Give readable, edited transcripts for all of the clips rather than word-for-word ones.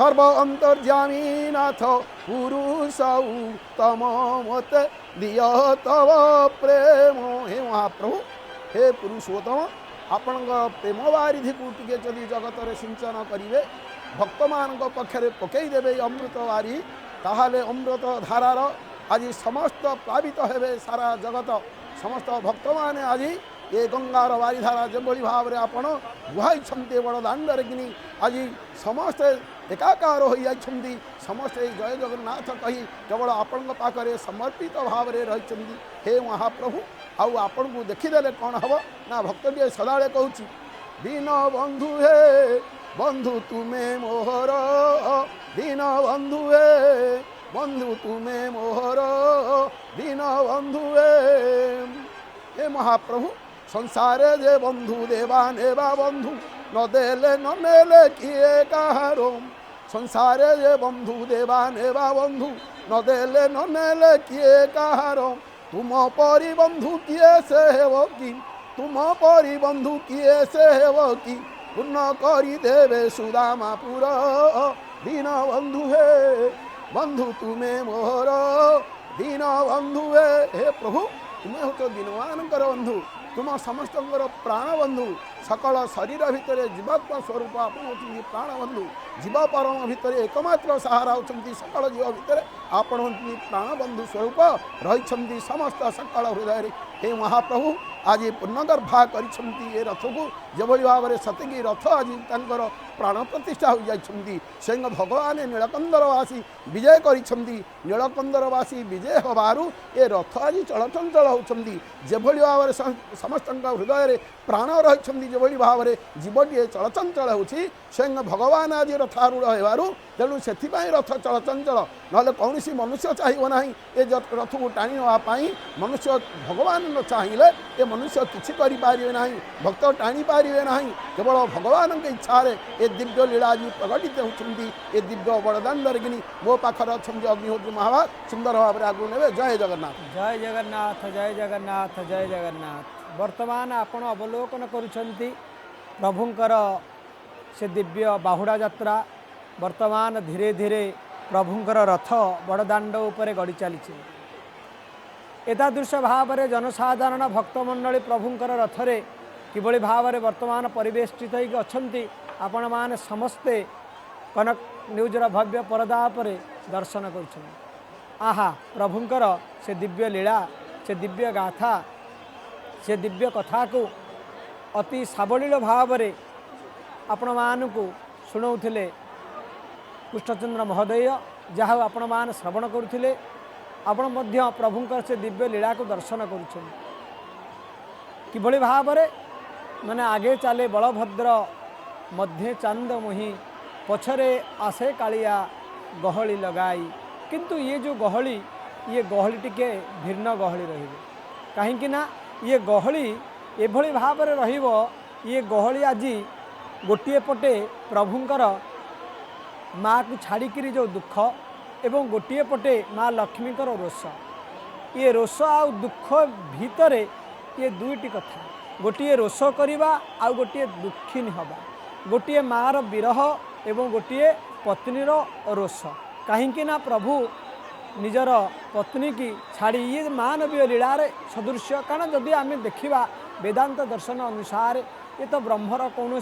सर्व अंतर्यामी नाथ पुरुष तम मत दिय तव प्रेम। हे महाप्रभु हे पुरुषोत्तम आपण प्रेम वारिधि को टिके जदि जगत रे सिंचन करिवे भक्त मान पक्षरे पकई देवे अमृत वारी ताहाले अमृत धारार आज समस्त प्लावित हेबे सारा जगत समस्त भक्त माने आज ये गंगार बारिधारा जो भाव में आपण बुहाई बड़ दाण्डे कि आज समस्ते एकाकार हो जाती समस्ते जय जगन्नाथ कही केवल आपण पाखे समर्पित भाव में रही। हे महाप्रभु आउ आपण को देखीदे कौन हम ना भक्तटे सदाले कहूँ दीन बंधु हे बंधु तुम्हें मोहर दीन बंधु हे बंधु तुम्हें मोहर दीन बंधु हे महाप्रभु संसार जे बंधु देवा नेवा बंधु न देले न नेले किए कहारो संसार जे बंधु देवा नेवा बंधु न देले न नेले किए कहारो तुम परि बंधु किए से हेव कि तुम परि बंधु किए से हेव कि पूर्ण करी देवे सुदामापुर दीन बंधु हे बंधु तुम्हें मोहर दीन बंधु हे प्रभु तुम्हें हो दीनवानकर बंधु तुम समस्त प्राण बंधु सकल शरीर भितर जीवात्मा स्वरूप आपण होती प्राण बंधु जीव परम भितर एकमात्र सहारा होती सकल जीव भितर आपण होती प्राण बंधु स्वरूप रही समस्त सकल हृदय। हे महाप्रभु आज पूर्णगर्भा कर रथ को जो भाव में सतकी रथ आज तंकर प्राण प्रतिष्ठा हो जाती स्वयं भगवान नीलकंदरवासी विजय कर नीलकंदरवासी विजय हबारू ये रथ आज चलचंचल होती जो भाव में समस्त हृदय में प्राण रही जो भाव में जीवटी चलचंचल हो स्वयं भगवान आज रथारूढ़ होबारू तेणु से रथ चलचंचल ना कौन मनुष्य चाहिए ना ये रथ को टाणी नापी मनुष्य भगवान न चाहिए ये मनुष्य किसी करें ना भक्त टाणी पारे ना केवल भगवान के इच्छा ये दिव्य लीला आज प्रकटित होती ये दिव्य बड़दाण्डे कि मो पाखर अच्छा अग्निहोत्री महाभाग सुंदर भाव में आगू ने। जय जगन्नाथ जय जगन्नाथ जय जगन्नाथ जय जगन्नाथ। वर्तमान आपण अवलोकन करुछंती प्रभुंकर से दिव्य बाहुड़ा यात्रा वर्तमान धीरे धीरे प्रभुंकर रथ बड़दाण्ड उपरे गड़ी चली एतादृश भाव में जनसाधारण भक्तमंडली प्रभुंकर रथरे किभली भाव में वर्तमान परिवेष्टित होती आपण माने समस्ते कनक न्यूजर भव्य परदा पर दर्शन कर आहा प्रभुंकर से दिव्य लीला से दिव्य गाथा से दिव्य कथा को अति सावलील भाव में आपण मानू शुणाऊले कृष्णचंद्र महोदय जहाँ आपण मान श्रवण करुले आपण मध्य प्रभुंकर से दिव्य लीला को दर्शन कर किभली भाव में मैंने आगे चले बलभद्र मध्य चांद मुही पछरे आसे कालिया गहली लगाई किंतु ये जो गहली टिके भिन्न गहली रही कहीं ये गहली एभली भाव में रहिबो ये गहली आज गोटे पटे प्रभुंकर माँ को छाड़िकी जो दुख एवं गोटे पटे माँ लक्ष्मीकर रोष ये रोष आ दुख भितर ये दुईटी कथा गोटे रोष करवा आउ गोटे दुखिनी हवा गोटे माँ विरह एवं गोटे पत्नीर रोष कहीं प्रभु निजर पत्नी की छाड़ी ये मानवीय लीलार सदृश्य कारण जदि आम देखा वेदांत दर्शन अनुसार ये तो ब्रह्मर कौन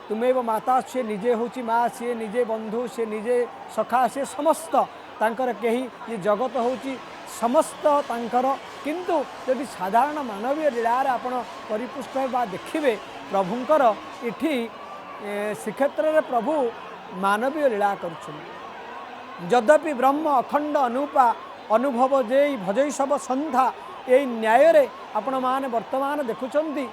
तुम्हें माता सी निजे हूँ माँ सी निजे बंधु से निजे सखा से समस्त तांकर कही ये जगत हूँ समस्त तांकर किंतु यदि साधारण मानवीय लीलार आपण परिपुष्ट बा देखिए प्रभुंकर इठी श्रीक्षेत्र में प्रभु मानवीय लीला कर यद्यपि ब्रह्म अखंड अनुपा अनुभव जेई भजई सब संधा यही न्याय रे आपण माने वर्तमान देखुचंती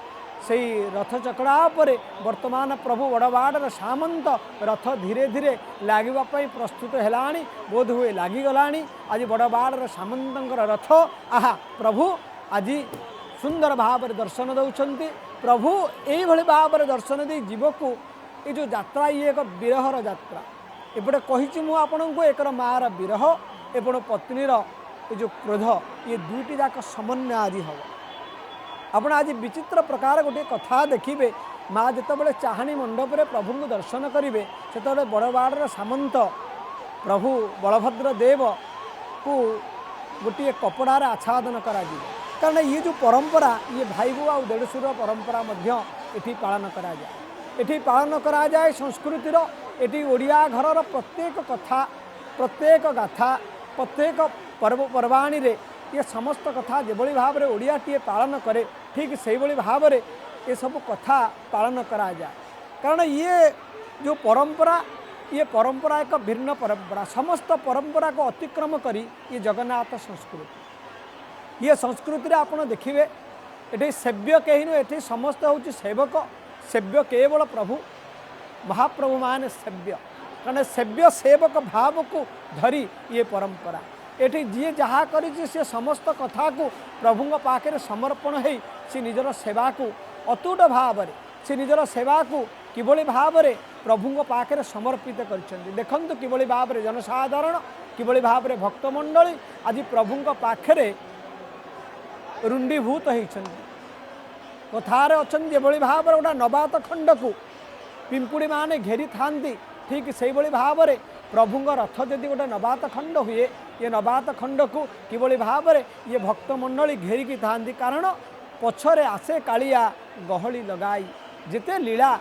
से रथ चकड़ा पर वर्तमान प्रभु बड़बाड़र सामंत रथ धीरे धीरे लगे प्रस्तुत है बोध हुए लगिगला आज बड़बाड़र सामंतर रथ आहा प्रभु आज सुंदर भाव दर्शन दौरान प्रभु यही भाव दर्शन दे जीव को ये जो यात्रा ये एक विरहर यात्रा एपटे कही मुझे एक मार विरह एवं पत्नीर ये जो क्रोध ये दुईटी जाक समन्वय आज हम आप आज विचित्र प्रकार गोटे कथा देखिए माँ जितेबाला चाहाणी मंडप रे प्रभु को दर्शन करेंगे से बड़वाड़ सामंत प्रभु बलभद्र देव को गोटे कपड़ार आच्छादन करा कारण ये जो परंपरा ये भाई बो आ देढ़शुर परंपरा ये पालन करा जाए ये पालन करा जाए संस्कृतिर ये ओडिया घरर प्रत्येक कथा प्रत्येक गाथा प्रत्येक पर्वपर्वाणी रे ये समस्त कथा जो भाव में ओडियाटीए पालन करे ठीक से भाव में ये सब कथा पालन करा जाए कारण ये जो परंपरा ये परंपरा एक भिन्न परंपरा समस्त परंपरा को अतिक्रम करी ये जगन्नाथ संस्कृति ये संस्कृति रे आपण देखिए ये सेव्य कहीं नुह ये समस्त हूँ सेवक सेव्य केवल प्रभु महाप्रभु मान सेव्य कारण सेव्य सेवक भाव को धरी ये परंपरा ये जी जहाँ कर समस्त कथा को प्रभु पाखे समर्पण हो सी निजर सेवा को अतुट भाव में से निजर सेवा को किभली भाव में प्रभु पाखे समर्पित कर देखु किभली भाव में जनसाधारण किभली भाव में भक्तमंडली आज प्रभु पाखे रुंडीभूत होती कथार अच्छा जो भाव में गोटा नवात खंड को पिंपुड़ी माने घेरी था ठीक से भाव में प्रभु रथ जदि गोटे नवात खंड हुए ये नवात खंड को किभली भाव में ये भक्तमंडली घेरिकी था कारण पछरे आसे कालिया गहली लगाई जिते लीला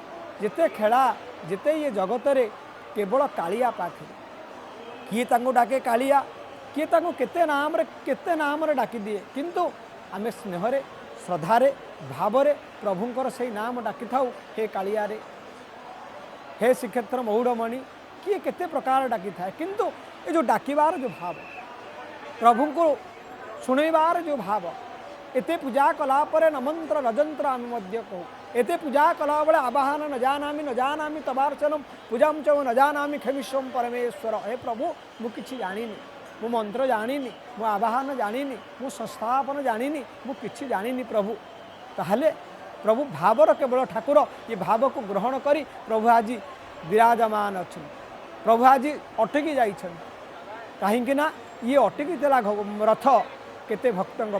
जिते खेला जिते ये जगत रे केवल कालिया पाखे किए तांको डाके कालिया किए तांको केते नाम रे डाकी दिए किंतु आमे स्नेह श्रद्धारे भाव प्रभुंकर से नाम डाकी थाउ हे कालिया रे हे श्रीक्षेत्र मौड़मणि किए केते प्रकार डाकी थाए किंतु ये जो डाकिबार जो भाव प्रभु को शुणवार जो भाव एते पूजा कलापर न मंत्र न जंत्र आम कहूँ एते पूजा कला बेले आवाहन न जानामी तबार्चनम पूजा च न जानामी खेमिश्वम परमेश्वर हे प्रभु मुझे जानी मु मंत्र जानी मु आवाहन जानी मु संस्थापन जानी मुझे जानी प्रभु ताहले प्रभु भावर केवल ठाकुर ये भाव को ग्रहण करी प्रभु आज विराजमान अच्छा प्रभु आज अटकी जा कहीं ये अटकी रथ केते भक्तों